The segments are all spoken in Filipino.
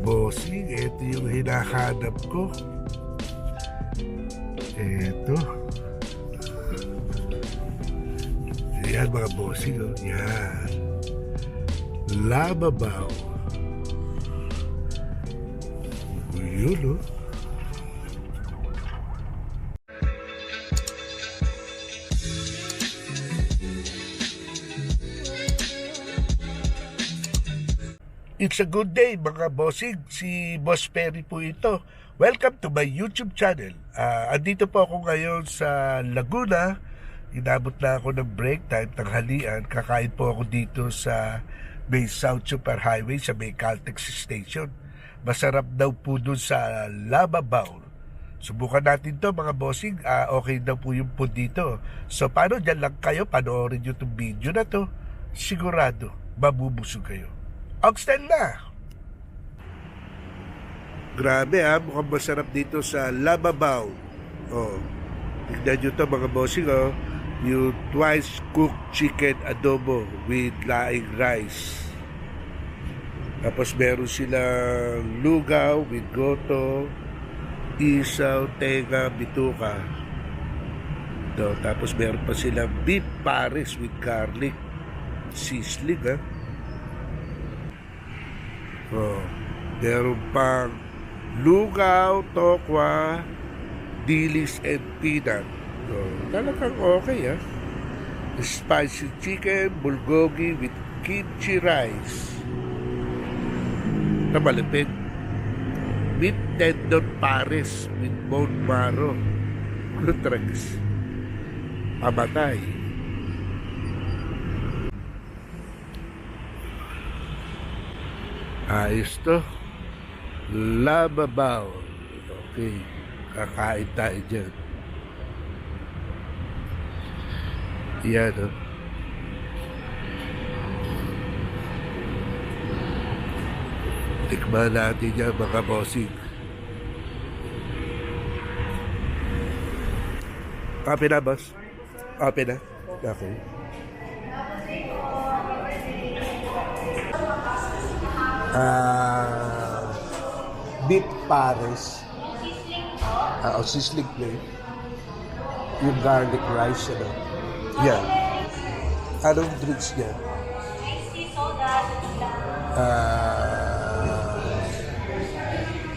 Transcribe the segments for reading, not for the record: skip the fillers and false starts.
bossing, ito yung hinahanap ko. Ito. Ayan mga bossing, oh. Yan. Lababaw. Yun, oh. It's a good day mga bossing. Si Boss Perry po ito. Welcome to my YouTube channel. Andito po ako ngayon sa Laguna. Inabot na ako ng break time, tanghalian. Kakain po ako dito sa may South Super Highway sa may Caltex Station. Masarap daw po dun sa Lababaw. Subukan natin to mga bossing. Okay daw po yung po dito. So paano dyan lang kayo, panoorin nyo itong video na to. Sigurado, mabubusog kayo. Oxten na! Grabe mukhang masarap dito sa Lababaw. Oh, tignan nyo to mga bossing, oh. Yung twice cooked chicken adobo with laing rice. Tapos meron silang lugaw with goto, isaw, tenga, bituka. Ito, tapos meron pa silang beef pares with garlic. Sisling, Oh, meron pang lugaw, tokwa, dilis, and peanut. Talagang okay, Spicy chicken, bulgogi with kimchi rice. Malapit. Meat tendon pares with bone marrow. Nutrags. Pamatay. Ayos to. Lababaw. Okay. Kakain tayo dyan. Yan, Tikman natin yan mga bossing. Kape na, boss? Kape na? Okay. Beef pares. Sisling plate. Yung garlic rice, Yan. Anong drinks niya?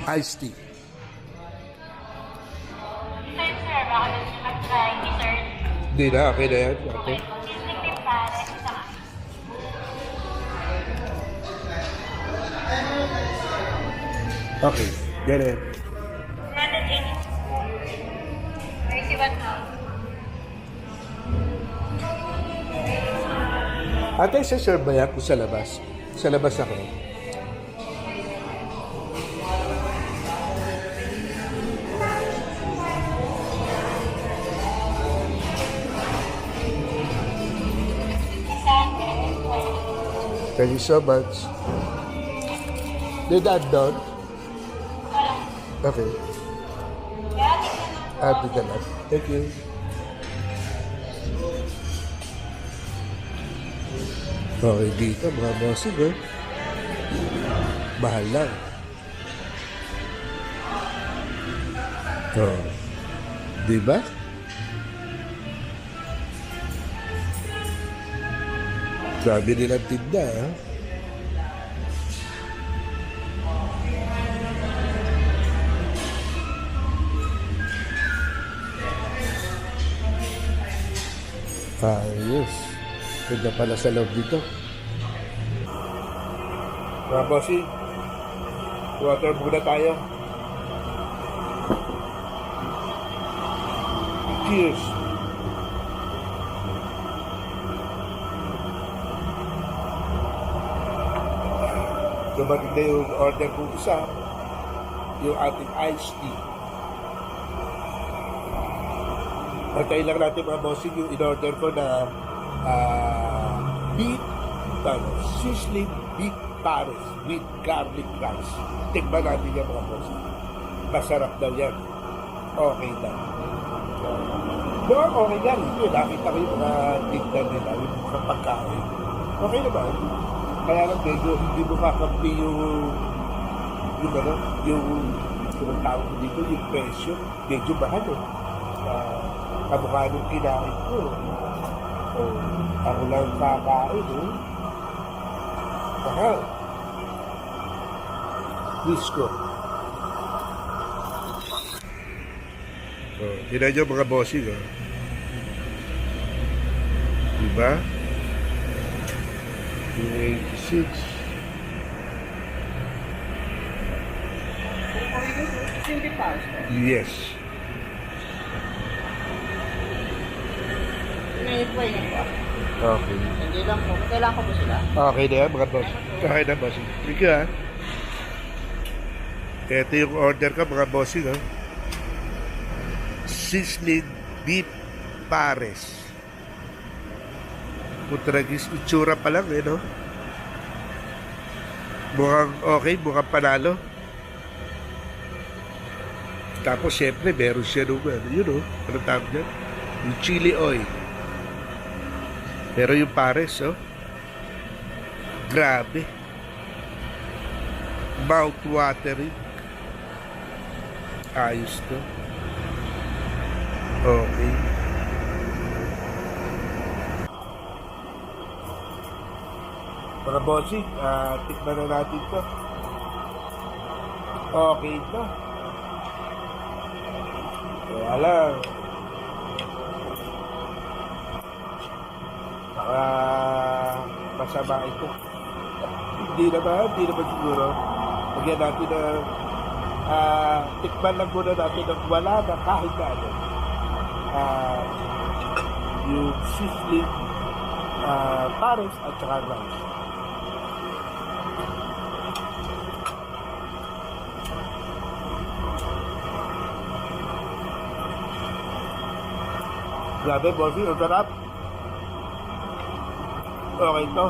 Iced tea. Hindi na, okay na yan. Okay. Okay, get it. Ate, isa-serve ba yan kung sa labas? Sa labas ako. Thank you so much. Did that done? Okay. Did that. Thank you. Okay, dito mga bossing, mahal lang. Diba? Sabi nilang tinda, Ayos. Ganda pala sa loob dito. Mga bossing, water muna tayo. Cheers! Dumating na yung order kong isa, yung ating iced tea. Antayin lang natin mga bossing yung in-order ko na beef, sizzling beef pares with garlic rice. Tikman natin yan mga bossing. Masarap daw yan. Okay daw. Mukhang okay yan. Nakita ko yung mga tignan nila, yung mga pagkain. Okay naman. Kaya lang medyo hindi mo kakampi yung yung ano, yung tawag ko dito, yung presyo, medyo mahal eh. Kamukha nung kinain ko. Ako lang kakain eh. Mahal. Crisco. Tinan nyo mga bossing, diba? Yung 86. Yes. Okay. Hindi lang po. Kailangan ko po sila. Okay na yan, mga boss. Okay na, bossing. Thank you, ha. Ito yung order ko, mga bossing, ha. Sizzling beef pares. Putragis, itsura pa lang, eh, no? Mukhang okay, mukhang panalo. Tapos, syempre, meron siya nung, yun, no? Anong tawag dyan? Yung chili oil. Pero yung pares, oh. Grabe. Mouth-watering. Ayos to. Okay. Mga bossing, tikman na natin to. Okay to. Kaya lang, baka masama ito. Hindi naman siguro. Lagyan natin na tikman lang muna natin na wala na kahit na ano. Yung sizzling pares at saka rice. Grabe, bossy, ang sarap. Okay to.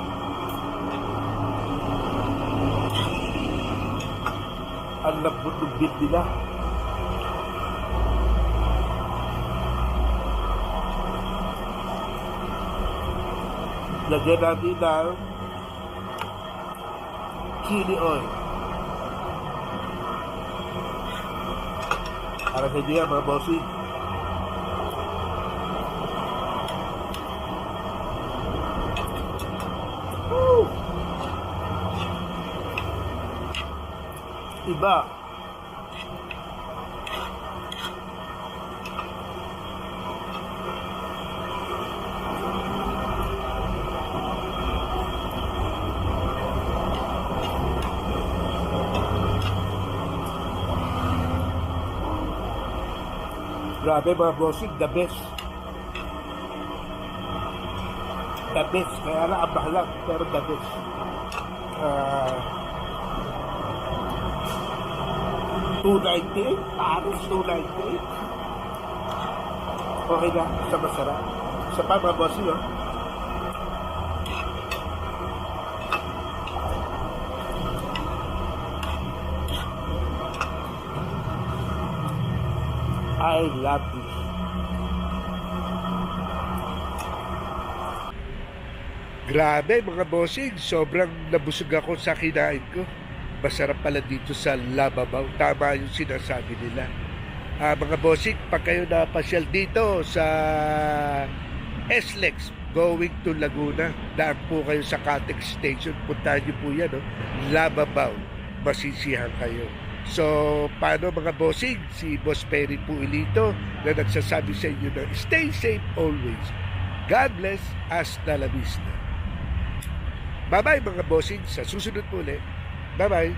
Ang lambot ng beef nila. Lagyan natin ng chili oil. Para sa inyo yan, mga bossy. Iba. Grabe mga bossing, the best. The best. Kaya na ang mahal, pero the best. $2.98? Pares $2.98? Okay na, sa masarap. Sa pa mga bossing, oh. I love this. Grabe mga bossing, sobrang nabusog ako sa kinain ko. Masarap pala dito sa Lababaw. Tama yung sinasabi nila. Mga bossing, pag kayo napasyal dito sa SLEX going to Laguna, daan po kayo sa Catex Station. Puntahan niyo po yan, no? Lababaw. Masisiyahan kayo. So, paano mga bossing? Si Boss Perry po Ilito na nagsasabi sa inyo na stay safe always. God bless. Hasta la vista. Bye-bye mga bossing. Sa susunod po ulit. Bye-bye.